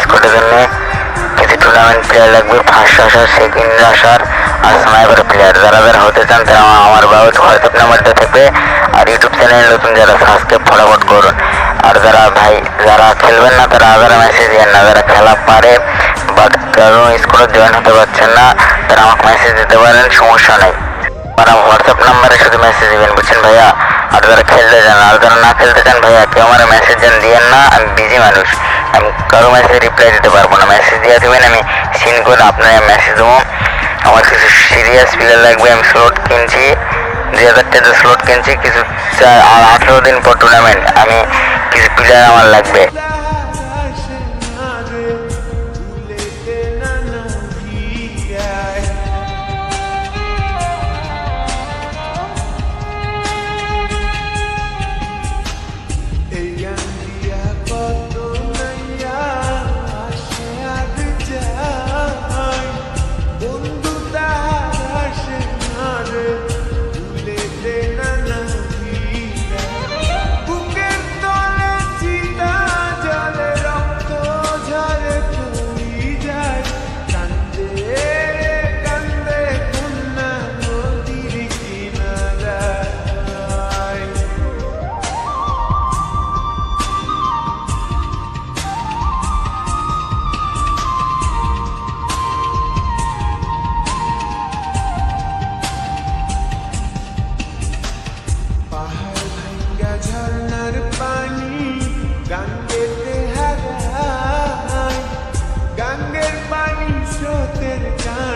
স্কোয়াডের জন্য কিছু tournament player লাগবে, ফার্স্ট আসার, সেকেন্ড আসার আর স্নাইপার প্লেয়ার। যারা যারা হতে চান তারা আমার হোয়াটসঅ্যাপ নাম্বারটা থাকবে। আর ইউটিউব চ্যানেল নতুন যারা সাবস্ক্রাইব ফটাফট করুন। আর যারা যারা খেলবেন না তারা মেসেজ দেন না, যারা খেলা পারে বাট কারো স্কোয়াডে জয়েন হতে পারছেন না তারা আমাকে মেসেজ দিতে পারেন, সমস্যা নেই। আর আমার হোয়াটসঅ্যাপ নাম্বারে শুধু মেসেজ দিবেন, বুঝছেন ভাইয়া। আর যারা খেলতে চান আর যারা না খেলতে চান ভাইয়া কেউ আমার মেসেজ দিয়েন না, আমি বিজি মানুষ, আমি কারো মেসেজ রিপ্লাই দিতে পারবো না। মেসেজ দিয়ে দেবেন, আমি সিন করে আপনার মেসেজ দেবো। আমার কিছু সিরিয়াস প্লেয়ার লাগবে, আমি স্লট কিনছি 2000 টাকা স্লট কিনছি কিছু, আর 18 দিন পর টুর্নামেন্ট, আমি কিছু প্লেয়ার আমার লাগবে।